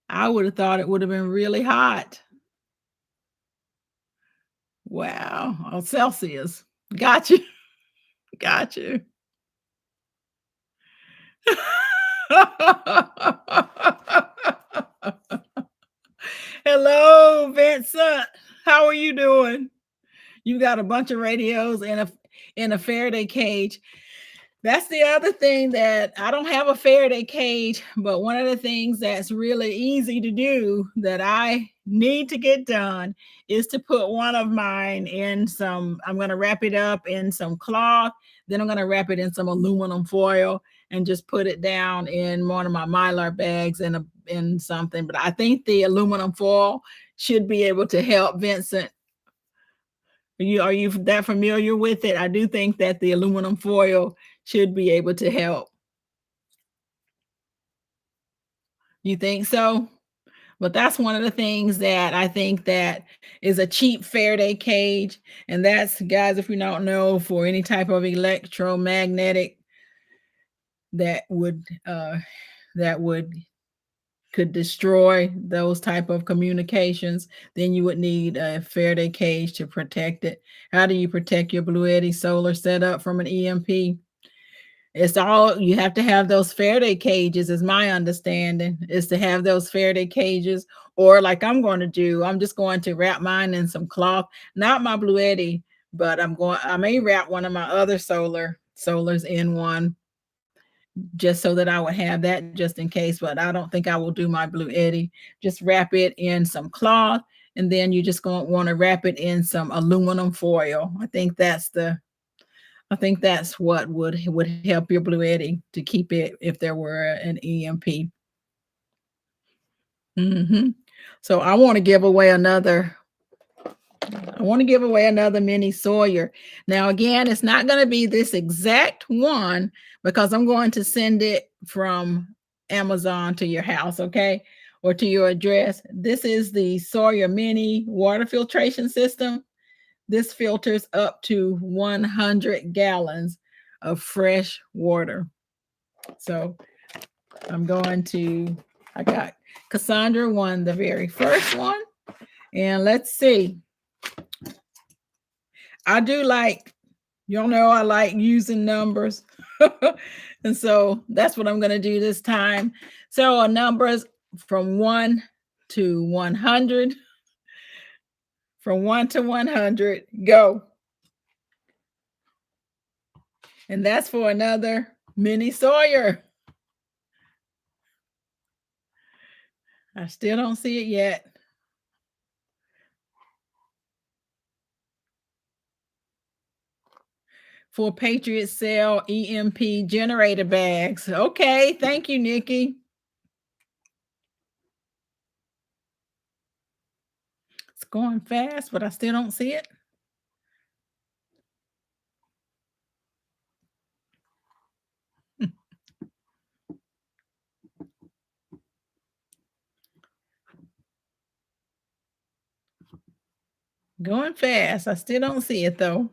I would have thought it would have been really hot. Wow. Oh, Celsius. Got you. Got you. Hello, Vincent. How are you doing? You got a bunch of radios in a Faraday cage. That's the other thing that I don't have a Faraday cage, but one of the things that's really easy to do that I need to get done is to put one of mine in some, I'm going to wrap it up in some cloth, then I'm going to wrap it in some aluminum foil and just put it down in one of my Mylar bags in something. But I think the aluminum foil should be able to help Vincent. Are you that familiar with it? I do think that the aluminum foil should be able to help. You think so? But that's one of the things that I think that is a cheap Faraday cage. And that's, guys, if you don't know, for any type of electromagnetic that would could destroy those type of communications, then you would need a Faraday cage to protect it. How do you protect your Blue Eddy solar setup from an EMP? It's all, you have to have those Faraday cages, is my understanding, is to have those Faraday cages. Or like I'm going to do, I'm just going to wrap mine in some cloth, not my Blue Eddy, but I may wrap one of my other solars in one, just so that I would have that just in case. But I don't think I will do my Blue Eddy. Just wrap it in some cloth, and then you just going to want to wrap it in some aluminum foil. I think that's what would help your Blue Eddy to keep it if there were an EMP. Mhm. So I want to give away another mini Sawyer. Now again, it's not going to be this exact one because I'm going to send it from Amazon to your house, okay? Or to your address. This is the Sawyer mini water filtration system. This filters up to 100 gallons of fresh water. So I got Cassandra won the very first one. And let's see. I do like, y'all know I like using numbers. And so that's what I'm going to do this time. So numbers from 1 to 100. From 1 to 100, go. And that's for another mini Sawyer. I still don't see it yet. For Patriot Cell EMP generator bags. Okay, thank you, Nikki. It's going fast, but I still don't see it. Going fast. I still don't see it though.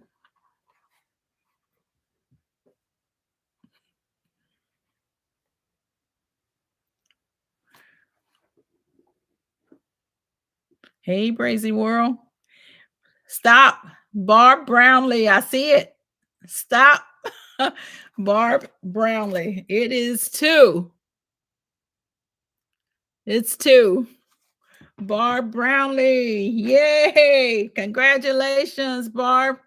Hey, Brazy World. Stop. Barb Brownlee. I see it. Stop. Barb Brownlee. It is 2. It's 2. Barb Brownlee. Yay. Congratulations, Barb.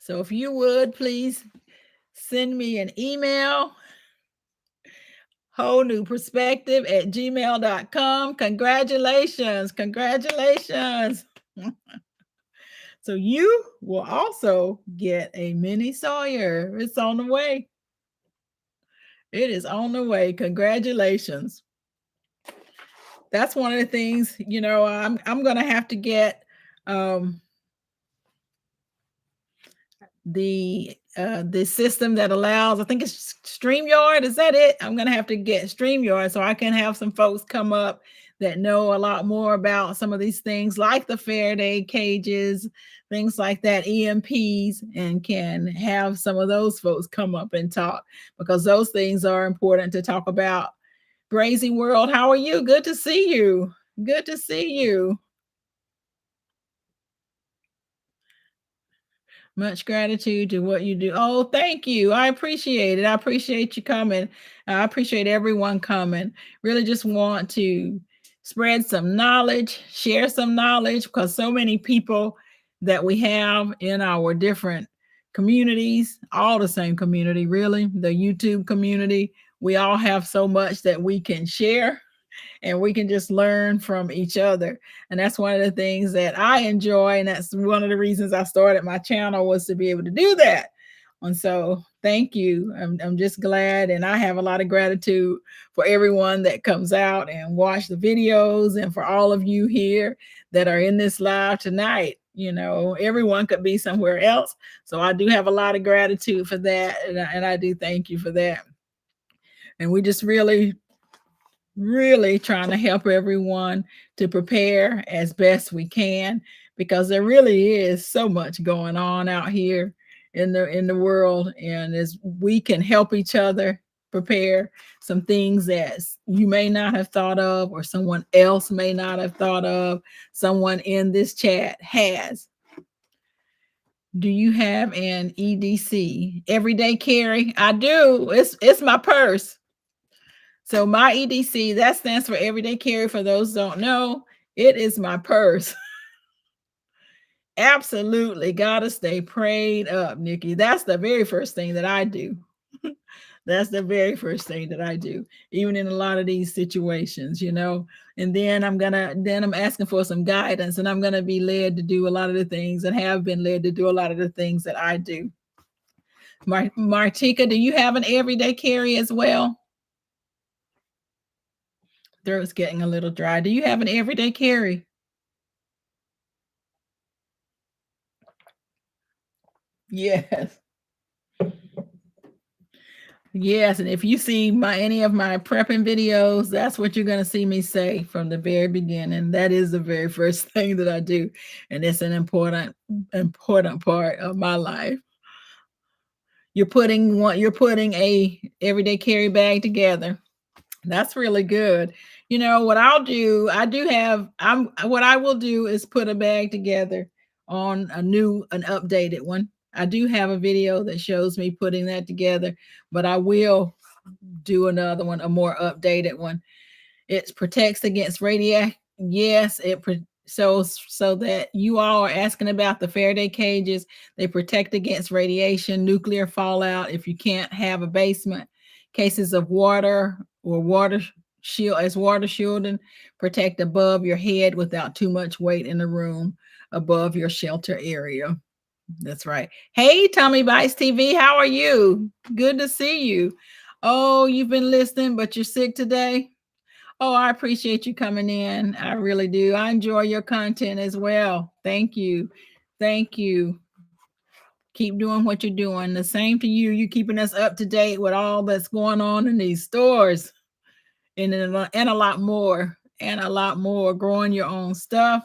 So if you would please send me an email, wholenewperspective@gmail.com. Congratulations. Congratulations. So you will also get a mini Sawyer. It's on the way. It is on the way. Congratulations. That's one of the things, I'm going to have to get the system that allows, I think it's StreamYard. Is that it? I'm going to have to get StreamYard so I can have some folks come up that know a lot more about some of these things like the Faraday cages, things like that, EMPs, and can have some of those folks come up and talk because those things are important to talk about. Brazy World, how are you? Good to see you. Good to see you. Much gratitude to what you do. Oh, thank you. I appreciate it. I appreciate you coming. I appreciate everyone coming. Really just want to spread some knowledge, share some knowledge, because so many people that we have in our different communities, all the same community, really, the YouTube community. We all have so much that we can share and we can just learn from each other. And that's one of the things that I enjoy. And that's one of the reasons I started my channel, was to be able to do that. And so thank you. I'm just glad. And I have a lot of gratitude for everyone that comes out and watch the videos, and for all of you here that are in this live tonight. You know, everyone could be somewhere else. So I do have a lot of gratitude for that. And I do thank you for that. And we just really trying to help everyone to prepare as best we can, because there really is so much going on out here in the world, and as we can help each other prepare some things that you may not have thought of, or someone else may not have thought of, someone in this chat has. Do you have an EDC, everyday carry? I do. It's my purse. So my EDC, that stands for everyday carry. For those who don't know, it is my purse. Absolutely gotta stay prayed up, Nikki. That's the very first thing that I do. That's the very first thing that I do, even in a lot of these situations, you know. And then I'm asking for some guidance, and I'm gonna be led to do a lot of the things, and have been led to do a lot of the things that I do. Martika, do you have an everyday carry as well? Throat's getting a little dry. Do you have an everyday carry? Yes. Yes, and if you see any of my prepping videos, that's what you're going to see me say from the very beginning. That is the very first thing that I do, and it's an important part of my life. You're putting a everyday carry bag together. That's really good. You know what I'll do? What I will do is put a bag together on an updated one. I do have a video that shows me putting that together, but I will do another one, a more updated one. It protects against radiation. Yes, so that you all are asking about the Faraday cages. They protect against radiation, nuclear fallout. If you can't have a basement, cases of water or water shielding, protect above your head without too much weight in the room above your shelter area. That's right. Hey, Tommy Bites TV, how are you? Good to see you. Oh, you've been listening, but you're sick today? Oh, I appreciate you coming in. I really do. I enjoy your content as well. Thank you. Thank you. Keep doing what you're doing. The same to you. You're keeping us up to date with all that's going on in these stores, and a lot more, growing your own stuff,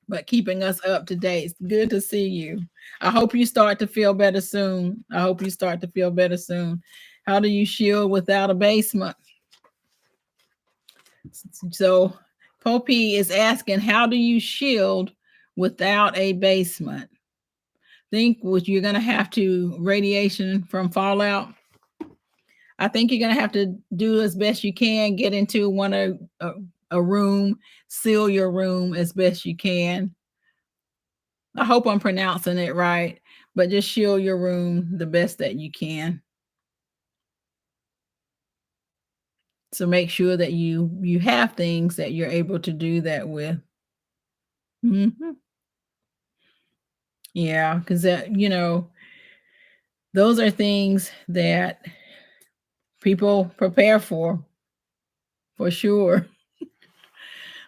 but keeping us up to date. It's good to see you. I hope you start to feel better soon. How do you shield without a basement? So Poppy is asking, how do you shield without a basement? Think what you're going to have to radiation from fallout. I think you're going to have to do as best you can, get into a room, seal your room as best you can. I hope I'm pronouncing it right, but just shield your room the best that you can. So make sure that you have things that you're able to do that with. Mm-hmm. Yeah, because those are things that people prepare for sure.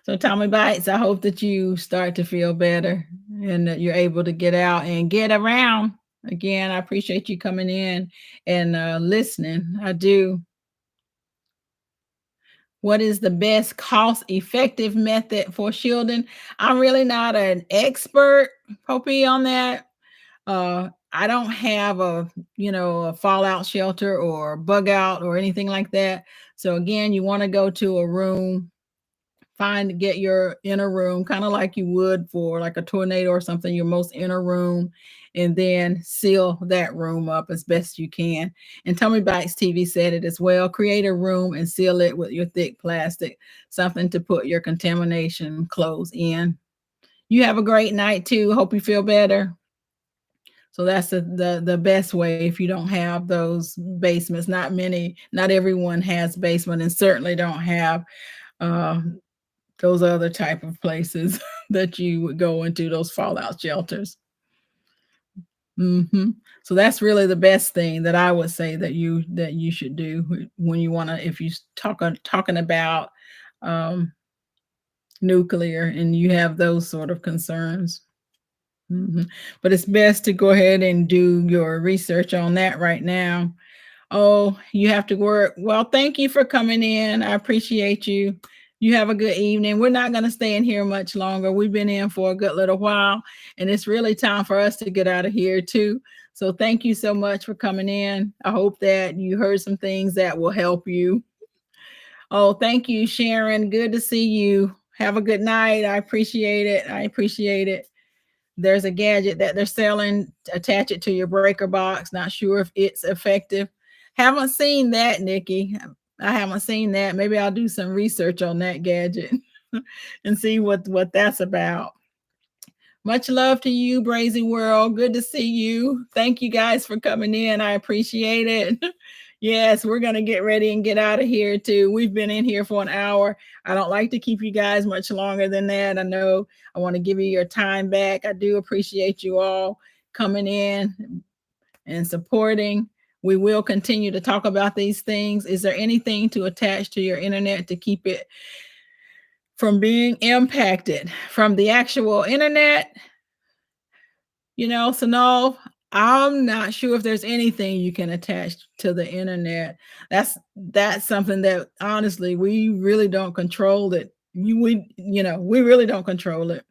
So Tommy Bites, I hope that you start to feel better and that you're able to get out and get around. Again, I appreciate you coming in and listening. I do. What is the best cost-effective method for shielding? I'm really not an expert, Poppy, on that. I don't have a fallout shelter or bug out or anything like that. So again, you want to go to a room, get your inner room, kind of like you would for like a tornado or something, your most inner room, and then seal that room up as best you can. And Tommy Bites TV said it as well. Create a room and seal it with your thick plastic, something to put your contamination clothes in. You have a great night too. Hope you feel better. So that's the best way if you don't have those basements. Not many, not everyone has basement, and certainly don't have uh, those other type of places that you would go into, those fallout shelters. Hmm. So that's really the best thing that I would say that you should do when you want to, if you talking about um, nuclear and you have those sort of concerns. Mhm. But it's best to go ahead and do your research on that right now. Oh, you have to work. Well, thank you for coming in. I appreciate you. You have a good evening. We're not going to stay in here much longer. We've been in for a good little while, and it's really time for us to get out of here too. So thank you so much for coming in. I hope that you heard some things that will help you. Oh, thank you, Sharon. Good to see you. Have a good night. I appreciate it. I appreciate it. There's a gadget that they're selling, attach it to your breaker box. Not sure if it's effective. Haven't seen that, Nikki. I haven't seen that. Maybe I'll do some research on that gadget and see what that's about. Much love to you, Brazy World. Good to see you. Thank you guys for coming in. I appreciate it. Yes, we're going to get ready and get out of here too. We've been in here for an hour. I don't like to keep you guys much longer than that. I know I want to give you your time back. I do appreciate you all coming in and supporting. We will continue to talk about these things. Is there anything to attach to your internet to keep it from being impacted from the actual internet? So no, I'm not sure if there's anything you can attach to the internet. That's something that honestly we really don't control it. We really don't control it.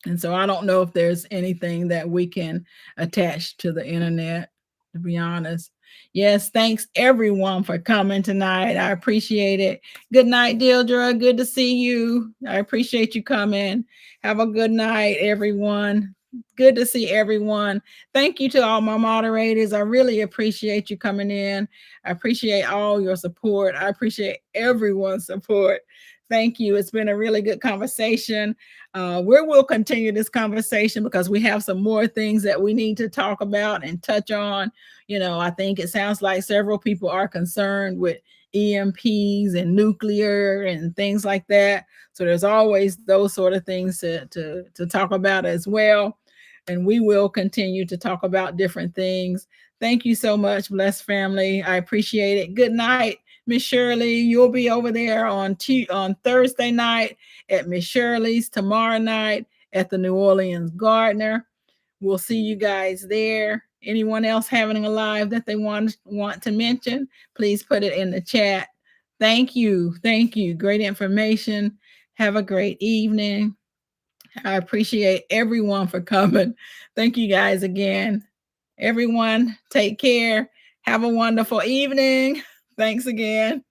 And so I don't know if there's anything that we can attach to the internet, to be honest. Yes, thanks everyone for coming tonight. I appreciate it. Good night, Deirdre. Good to see you. I appreciate you coming. Have a good night, everyone. Good to see everyone. Thank you to all my moderators. I really appreciate you coming in. I appreciate all your support. I appreciate everyone's support. Thank you. It's been a really good conversation. We will continue this conversation because we have some more things that we need to talk about and touch on. I think it sounds like several people are concerned with EMPs and nuclear and things like that. So there's always those sort of things to talk about as well. And we will continue to talk about different things. Thank you so much, blessed family. I appreciate it. Good night, Miss Shirley. You'll be over there on Thursday night at Miss Shirley's, tomorrow night at the New Orleans Gardner. We'll see you guys there. Anyone else having a live that they want to mention, please put it in the chat. Thank you. Thank you. Great information. Have a great evening. I appreciate everyone for coming. Thank you guys again. Everyone, take care. Have a wonderful evening. Thanks again.